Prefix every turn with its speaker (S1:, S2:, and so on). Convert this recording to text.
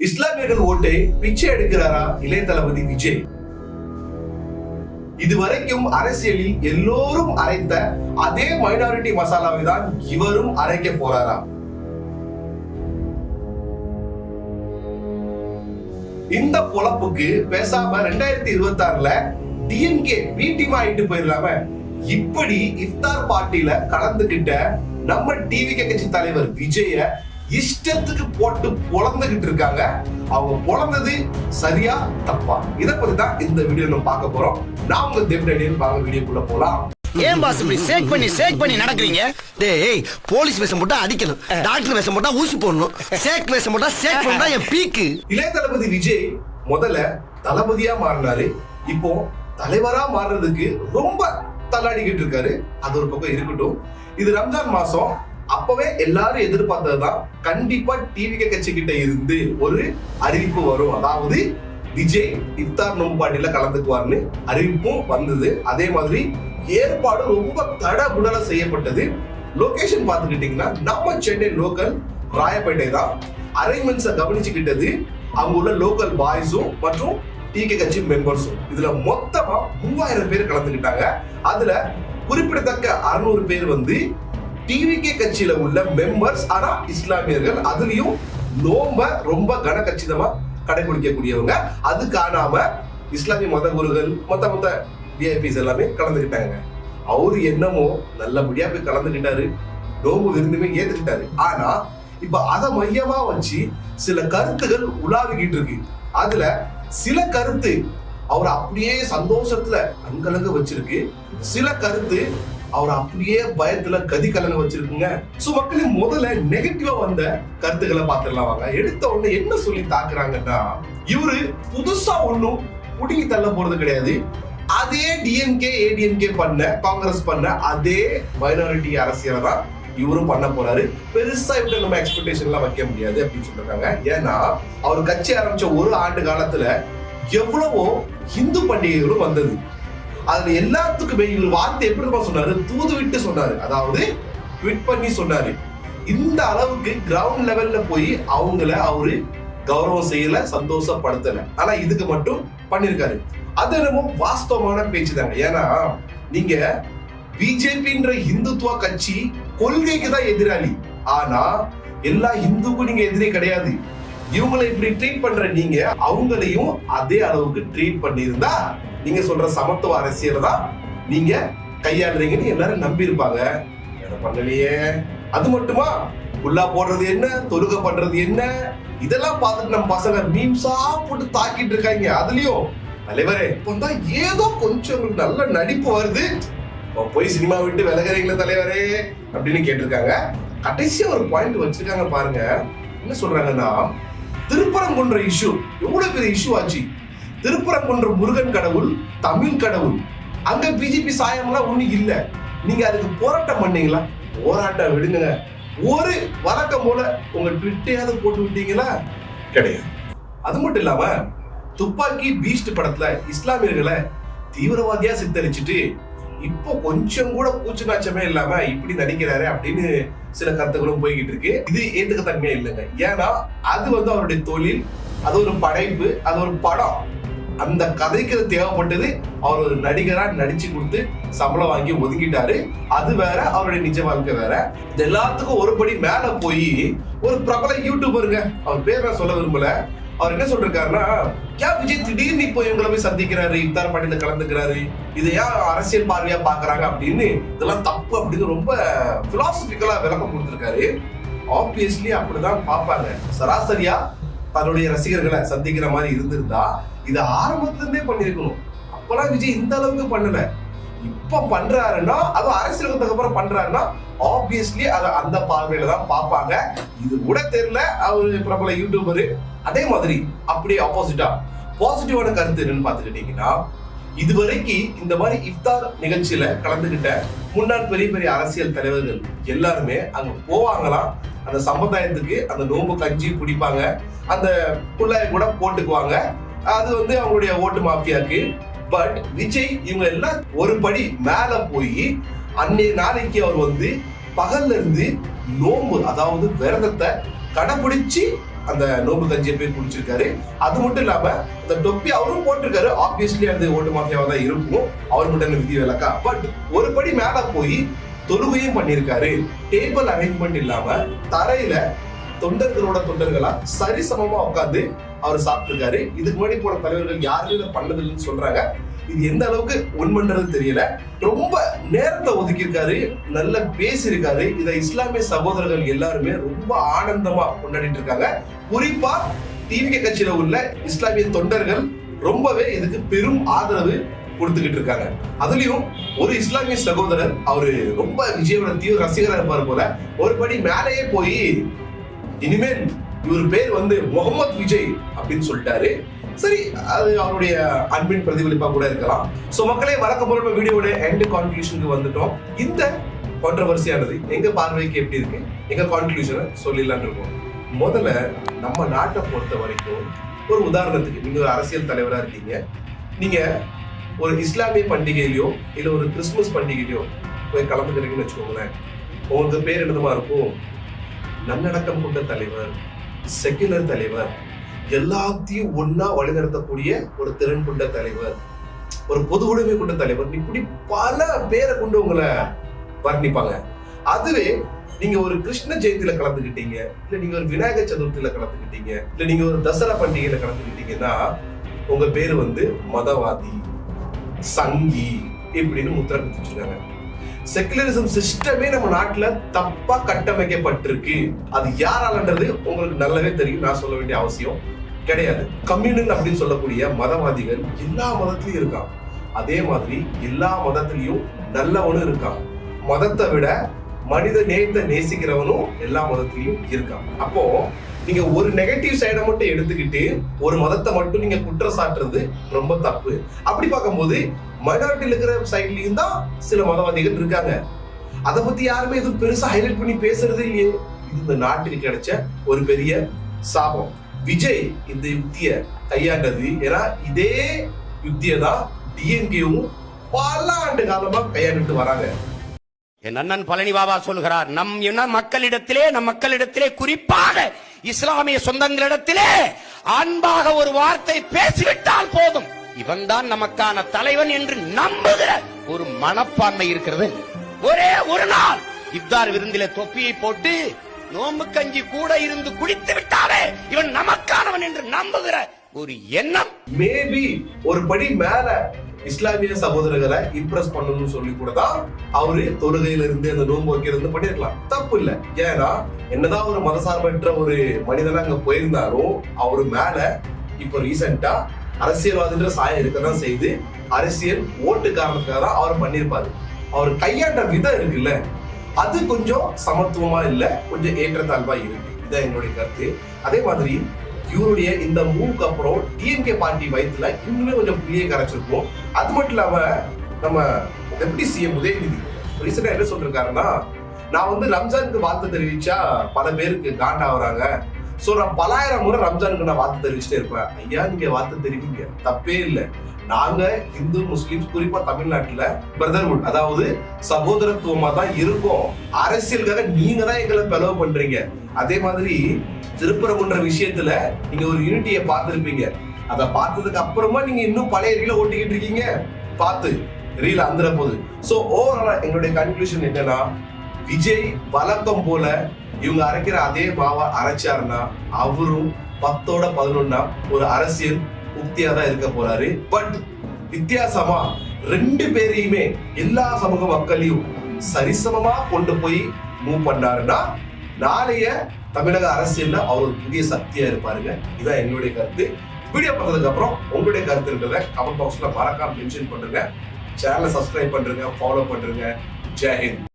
S1: இஸ்லாமியர்கள் ஓட்டை பிச்சை எடுக்கிறாரா இளைய தளபதி விஜய்? இதுவரைக்கும் அரசியலில் எல்லோரும் அரைத்த அதே மைனாரிட்டி மசாலாவை தான் இவரும் அரைக்க போறாரா? இந்த பொழப்புக்கு பேசாம 2026ல டிஎம்கே பி டீம் ஆயிட்டு போயிடலாம. இப்படி இஃப்தார் பார்ட்டியில கலந்துகிட்ட நம்ம டிவிகே கட்சி தலைவர் விஜய இஷ்டத்துக்கு போட்டு பொளந்துகிட்டு இருக்காங்க. அவங்க பொளந்தது சரியா தப்பா? இத பத்தி தான் இந்த வீடியோ நம்ம பார்க்க போறோம். நான் உங்க தேவ்டேனியல். வாங்க வீடியோக்குள்ள போலாம்.
S2: ஏன் பாஸ் இப்படி ஷேக் பண்ணி நடக்கிறீங்க? டேய், போலீஸ் வேஷம் போட்டா அடிக்கணும், டாக்டர் வேஷம் போட்டா ஊசி போடணும், ஷேக் வேஷம் போட்டா ஷேக் பண்ணா என் பீக்கு.
S1: இளைய தளபதி விஜய் முதல்ல தளபதியா மாறினாரு. இப்போ தலைவரா மாறுறதுக்கு ரொம்ப தள்ளாடிக்கிட்டு இருக்காரு. அது ஒரு பக்கம் இருக்கட்டும். இது ரம்ஜான் மாசம். அப்பவே எல்லாரும் எதிர்பார்த்ததுதான், கண்டிப்பா டிவிகே கட்சி கிட்ட இருந்து ஒரு அறிவிப்பு வரும். அதாவது விஜய் இஃப்தார் நோன்பு பார்ட்டியில கலந்துக்குவார்னு அறிவிப்பும் வந்தது. அதே மாதிரி ஏற்பாடு ரொம்ப தடபுடலா செய்யப்பட்டது. லொகேஷன் பார்த்துக்கிட்டீங்கன்னா நம்ம சென்னை லோக்கல் ராயப்பேட்டை தான். அரேஞ்ச்மெண்ட்ஸை கவனிச்சுக்கிட்டது அவங்க உள்ள லோக்கல் பாய்ஸும் மற்றும் டிகே கட்சி மெம்பர்ஸும். இதுல மொத்தமா 3000 பேர் கலந்துக்கிட்டாங்க. அதுல குறிப்பிடத்தக்க 600 பேர் வந்து டிவிகே கட்சியில உள்ள மெம்பர்ஸ், ஆனா இஸ்லாமியர்கள். அதுலயும் நோம்ப ரொம்ப கனகச்சிதமா கடைபிடிக்கக்கூடியவங்க. அது காணாம இஸ்லாமிய மத குருகள், மொத்த விஐபிஸ் எல்லாமே கலந்துக்கிட்டாங்க. அவரு என்னமோ நல்லபடியா போய் கலந்துக்கிட்டாரு, நோம்பு விருந்துமே ஏத்துக்கிட்டாரு. ஆனா இப்ப அதை மையமா வச்சு சில கருத்துகள் உலாவிக்கிட்டு இருக்கு. அதுல சில கருத்து அவர் அப்படியே சந்தோஷத்துல கண்கலங்க வச்சிருக்கு. சில கருத்து அவர் அப்படியே பயத்துல கதி கலங்க வச்சிருக்குங்க. சோ மக்களின் முதல்ல நெகட்டிவா வந்த கருத்துக்களை பார்த்துடலாம் வாங்க. எடுத்த உடனே என்ன சொல்லி தாக்குறாங்கன்னா, இவரு புதுசா ஒண்ணும் புடுங்கி தள்ள போறது கிடையாது. அதே டிஎம்கே ஏடிஎம்கே பண்ண, காங்கிரஸ் பண்ண அதே மைனாரிட்டி அரசியலை தான் இவரும் பண்ண போறாரு. பெருசா இவங்க நம்ம எக்ஸ்பெக்டேஷன் எல்லாம் வைக்க முடியாது அப்படின்னு சொல்றாங்க. ஏன்னா அவர் கட்சி ஆரம்பிச்ச ஒரு ஆண்டு காலத்துல எவ்வளவோ இந்து பண்டிகைகளும் வந்தது. அதுல எல்லாத்துக்குமே இவர் வார்த்தை எப்படி சொன்னாரு, தூது விட்டு சொன்னாரு. அதாவது ட்வீட் பண்ணி சொன்னாரு. இந்த அளவுக்கு கிரவுண்ட் லெவல்ல போய் அவங்கள அவரு கௌரவம் செய்யல, சந்தோஷப்படுத்தல. ஆனா இதுக்கு மட்டும் பண்ணிருக்காரு. அது என்னமோ வாஸ்தவமான பேச்சு தாங்க. ஏன்னா நீங்க பிஜேபின்ற இந்துத்துவ கட்சி கொள்கைக்கு தான் எதிராளி. ஆனா எல்லா இந்துக்கும் நீங்க எதிரி கிடையாது. இவங்களை இப்படி ட்ரீட் பண்ற நீங்க அவங்களையும் அதே அளவுக்கு ட்ரீட் பண்ணியிருந்தா நீங்க சொல்ற சமத்துவ அரசியல் தான் நீங்க கையாளுறீங்கன்னு எல்லாரும் நம்பி இருப்பாங்க. பண்ணலையே. அது மட்டுமா, குல்லா போடுறது என்ன, தொழுகை பண்றது என்ன, இதெல்லாம் பார்த்துட்டு நம்ம பசங்க மீம்ஸா போட்டு தாக்கிட்டு இருக்காங்க. அதுலயும் தலைவரே இப்ப ஏதோ கொஞ்சம் உங்களுக்கு நல்ல நடிப்பு வருது, போய் சினிமா விட்டு விலகிறீங்களா தலைவரே அப்படின்னு கேட்டிருக்காங்க. கடைசியா ஒரு பாயிண்ட் வச்சிருக்காங்க பாருங்க. என்ன சொல்றாங்கன்னா, திருப்பரங்குன்ற இஷ்யூ எவ்வளவு பெரிய இஷ்யூ ஆச்சு. திருப்பரங்குன்ற முருகன் கடவுள், தமிழ் கடவுள். அங்க பிஜேபி சாயம்லாம் ஒண்ணு இல்ல. நீங்க அதுக்கு போராட்டம் பண்ணீங்களா? போராட்டம் விடுங்க. ஒரு வழக்கம் போல உங்க ட்விட்டையாவது போட்டு விட்டீங்களா? கிடையாது. அது மட்டும் இல்லாம துப்பாக்கி பீஸ்ட் படத்துல இஸ்லாமியர்களை தீவிரவாதியா சித்தரிச்சுட்டு இப்போ கொஞ்சம் கூட கூச்சு நாச்சமே இல்லாம இப்படி நடிக்கிறாரு அப்படின்னு சில கருத்துக்களும் போய்கிட்டு இருக்கு. இது ஏத்துக்கத்தன்மையா இல்லைங்க. ஏன்னா அது வந்து அவருடைய தொழில், அது ஒரு படைப்பு, அது ஒரு படம். அந்த கதைக்கு தேவைப்பட்டது. அவர் ஒரு நடிகரா நடிச்சு கொடுத்து சம்பளம் வாங்கி ஒதுங்கிட்டாரு. அது வேற, அவருடைய நிஜ வாழ்க்கை வேற. இது எல்லாத்துக்கும் ஒருபடி மேல போய் ஒரு பிரபல யூடியூபருங்க, அவர் பேர் நான் சொல்ல விரும்பல, அவர் என்ன சொல்றாருன்னா, ஏன் விஜய் திடீர்னு இப்போ இவங்களை போய் சந்திக்கிறாரு, இஃப்தார் பார்ட்டியில கலந்துக்கிறாரு, இதை ஏன் அரசியல் பார்வையா பாக்குறாங்க அப்படின்னு, இதெல்லாம் தப்பு அப்படின்னு ரொம்ப பிலாசபிக்கலா விளக்கம் கொடுத்திருக்காரு. ஆப்வியஸ்லி அப்படிதான் பார்ப்பாங்க. சராசரியா தன்னுடைய ரசிகர்களை சந்திக்கிற மாதிரி இருந்திருந்தா இதை ஆரம்பத்துல இருந்தே பண்ணிருக்கணும். அப்பெல்லாம் விஜய் இந்த அளவுக்கு பண்ணல. இப்ப பண்றாருன்னா, அது அரசியலுக்கு அப்புறம் பண்றாருன்னா ஆப்வியஸ்லி அதை அந்த பார்வையில தான் பார்ப்பாங்க. இது கூட தெரியல, அவரு பிரபல யூடியூபரு. அதே மாதிரி அப்படியே ஆப்போசிட்டா பாசிட்டிவான கருத்து என்னன்னு பாத்துக்கிட்டீங்கன்னா, இதுவரைக்கும் இந்த மாதிரி இஃப்தார் நிகழ்ச்சியில கலந்துகிட்ட முன்னாள் பெரிய பெரிய அரசியல் தலைவர்கள் எல்லாருமே அங்க போவாங்களாம். அந்த சம்பிரதாயத்துக்கு அந்த நோம்பு கஞ்சி குடிப்பாங்க, அந்த புள்ளாய கூட போட்டுக்குவாங்க. அது வந்து அவங்களுடைய ஓட்டு மாஃபியாக்கு. பட் விஜய் இவங்க எல்லாம் ஒரு படி மேல போய் அன்னைய நாளைக்கு அவர் வந்து பகல்ல இருந்து நோம்பு, அதாவது விரதத்தை கடைபிடிச்சு அந்த நோம்பு கஞ்சியை போய் குடிச்சிருக்காரு. அது மட்டும் இல்லாம அந்த தொப்பி அவரும் போட்டிருக்காரு. ஆப்வியஸ்லி அது ஓட்டு மாஃபியாவா தான் இருக்கும், அவர் மட்டும் விதி விலக்கா. பட் ஒரு படி மேல போய் தொழுகையும் பண்ணியிருக்காரு. டேபிள் அரேஞ்ச்மெண்ட் இல்லாம தரையில தொண்டர்களோட தொண்டர்களா சரிசமமா உட்காந்து அவர் சாப்பிட்டிருக்காரு. இதுக்கு முன்னாடி போன தலைவர்கள் யாருமே இதை பண்ணதில்லைன்னு சொல்றாங்க. இது எந்த அளவுக்கு உண்மைன்றது தெரியல. ரொம்ப நேரத்தை ஒதுக்கியிருக்காரு, நல்லா பேசியிருக்காரு. இதை இஸ்லாமிய சகோதரர்கள் எல்லாருமே ரொம்ப ஆனந்தமா கொண்டாடிட்டு இருக்காங்க. குறிப்பா டிவிகே கட்சியில உள்ள இஸ்லாமிய தொண்டர்கள் ரொம்பவே இதுக்கு பெரும் ஆதரவு கொடுத்துக்கிட்டு இருக்காங்க. அதுலயும் ஒரு இஸ்லாமிய சகோதரர், அவரு ரொம்ப விஜயோட தீவிர ரசிகரா இருப்பாரு போல, ஒரு படி மேலேயே போய் இனிமேல் இவர் பேர் வந்து முகமது விஜய் அப்படின்னு சொல்லிட்டாரு. சரி, அது அவருடைய அன்பின் பிரதிபலிப்பா கூட இருக்கலாம். சோ மக்களே, வழக்கம் போல வீடியோட எண்ட் கான்க்ளூஷனுக்கு வந்துட்டோம். இந்த கான்ட்ரோவர்சியானது எங்க பார்வைக்கு எப்படி இருக்கு, எங்க கான்க்ளூஷனை சொல்லிடலான்னு இருக்கோம். முதல்ல நம்ம நாட்டை பொறுத்த வரைக்கும், ஒரு உதாரணத்துக்கு நீங்க ஒரு அரசியல் தலைவரா இருக்கீங்க, நீங்க ஒரு இஸ்லாமிய பண்டிகையிலயோ இல்ல ஒரு கிறிஸ்துமஸ் பண்டிகையிலயோ போய் கலந்துக்கிறீங்கன்னு வச்சுக்கோங்களேன். உங்களுக்கு பேர் என்னதுமா இருக்கும்? நன்னடக்கம் கொண்ட தலைவர், செக்குலர் தலைவர், எல்லாத்தையும் ஒன்னா வழிநடத்தக்கூடிய ஒரு திறன் கொண்ட தலைவர், ஒரு பொது உடைமை கொண்ட தலைவர், இப்படி பல பேரை கொண்டு உங்களை வர்ணிப்பாங்க. அதுவே நீங்க ஒரு கிருஷ்ண ஜெயந்தியில கலந்துக்கிட்டீங்க, இல்ல நீங்க ஒரு விநாயகர் சதுர்த்தியில கலந்துக்கிட்டீங்க, இல்ல நீங்க ஒரு தசரா பண்டிகையில கலந்துக்கிட்டீங்கன்னா உங்க பேரு வந்து மதவாதி, சங்கி இப்படின்னு முத்திரை குத்திச்சிருக்காங்க. செக்குலரிசம் சிஸ்டமே நம்ம நாட்டுல தப்பா கட்டமைக்கப்பட்டிருக்கு. அது யாராலன்றது உங்களுக்கு நல்லாவே தெரியும், நான் சொல்ல வேண்டிய அவசியம் கிடையாது. கம்யூனல் அப்படின்னு சொல்லக்கூடிய மதவாதிகள் எல்லா மதத்திலயும் இருக்கான். அதே மாதிரி எல்லா மதத்திலையும் நல்லவனும் இருக்கான். மதத்தை விட மனித நேயத்தை நேசிக்கிறவனும் எல்லா மதத்திலையும் இருக்கான். அப்போ நீங்க ஒரு நெகட்டிவ் சைடை மட்டும் எடுத்துக்கிட்டு ஒரு மதத்தை மட்டும் நீங்க குற்றம் சாட்டுறது ரொம்ப தப்பு. அப்படி பார்க்கும்போது மைனாரிட்டியில் இருக்கிற சைட்லயும் தான் சில மதவாதிகள் இருக்காங்க. அதை பத்தி யாருமே எதுவும் பெருசா ஹைலைட் பண்ணி பேசுறது இல்லையே. இது இந்த நாட்டுக்கு கிடைச்ச ஒரு பெரிய சாபம். விஜய் இந்த யுக்திய கையாண்டது. ஏன்னா இதே யுக்தியை தான் டிஎம்கேவும் பல ஆண்டு காலமா கையாண்டுட்டு வராங்க.
S3: என் அண்ணன் பழனி பாபா சொல்கிறார், நம் மக்களிடத்திலே குறிப்பாக இஸ்லாமிய சொந்தங்களிடத்திலே அன்பாக ஒரு வார்த்தை பேசிவிட்டால் போதும், இவன் தான் நமக்கான தலைவன் என்று நம்புகிற ஒரு மனப்பான்மை இருக்கிறது. ஒரே ஒரு நாள் இஃப்தார் விருந்திலே தொப்பியை போட்டு நோம்பு கஞ்சி கூட இருந்து குடித்து விட்டாலே இவன் நமக்கானவன் என்று நம்புகிற ஒரு எண்ணம்.
S1: மேபி ஒரு படி மேல இஸ்லாமிய சகோதரர்களை இம்ப்ரெஸ் பண்ணணும்னு சொல்லி கூட தான் அவரு தொழுகையில இருந்து அந்த நோன்பு வைக்கிறது பண்ணிருக்கலாம், தப்பு இல்ல. ஏன்னா என்னதான் ஒரு மதசார்பற்ற ஒரு மனிதனா அங்க போயிருந்தாலும் அவரு மேல இப்ப ரீசெண்டா அரசியல்வாதின்ற சாயம் இருக்கதான் செய்து அரசியல் ஓட்டு காரணத்துக்காக தான் அவர் பண்ணிருப்பாரு. அவர் கையாண்ட விதம் இருக்குல்ல, அது கொஞ்சம் சமத்துவமா இல்ல, கொஞ்சம் ஏற்றத்தாழ்வா இருக்கு. இதான் என்னுடைய கருத்து. அதே மாதிரி இவருடைய இந்த மூவுக்கு அப்புறம் டிஎம்கே பார்ட்டி வயிற்றுல இன்னுமே கொஞ்சம் புள்ளியை கரைச்சிருக்கும். அது மட்டும் இல்லாம நம்ம டெப்யூட்டி சிஎம் உதயநிதி ரீசெண்டா என்ன சொல்லிருக்காருன்னா, நான் வந்து ரம்ஜானுக்கு வாழ்த்து தெரிவிச்சா பல பேருக்கு காண்டாவறாங்க, சோ நான் பலாயிரம் முறை ரம்ஜானுக்கு நான் வாழ்த்து தெரிவிச்சுட்டே இருப்பேன். ஐயா, நீங்க வாழ்த்து தெரிவிங்க, தப்பே இல்லை. நாங்க இந்து முஸ்லிம்ஸ் குறிப்பா தமிழ்நாட்டுல பிரதர்ஹுட், அதாவது சகோதரத்துவமா தான் இருக்கோம். அரசியலுக்காக நீங்க தான் எங்களை பிளவு பண்றீங்க. அதே மாதிரி திருப்பரங்குன்ற விஷயத்துல நீங்க ஒரு யூனிட்டியை பார்த்திருப்பீங்க. அதை பார்த்ததுக்கு அப்புறமா நீங்க இன்னும் பழைய ரீல ஓட்டிக்கிட்டு இருக்கீங்க, பார்த்து ரீல அந்த போது. சோ ஓவராலா எங்களுடைய கன்க்ளூஷன் என்னன்னா, விஜய் வழக்கம் போல இவங்க அரைக்கிற அதே மாவா அரைச்சாருன்னா அவரும் 10ஓட 11 ஒரு அரசியல் உக்தியா தான் இருக்க போறாரு. பட் வித்தியாசமா ரெண்டு பேரையுமே எல்லா சமூக மக்களையும் சரிசமமா கொண்டு போய் மூவ் பண்ணாருன்னா நாளைய தமிழக அரசியல்ல அவர் ஒரு புதிய சக்தியா இருப்பாருங்க. இதான் என்னுடைய கருத்து. வீடியோ பார்த்ததுக்கு அப்புறம் உங்களுடைய கருத்து இருக்கிறத கமெண்ட் பாக்ஸ்ல மறக்காம மென்ஷன் பண்ணுங்க. சேனலை சப்ஸ்கிரைப் பண்றீங்க, ஃபாலோ பண்றீங்க. ஜெய் ஹிந்த்.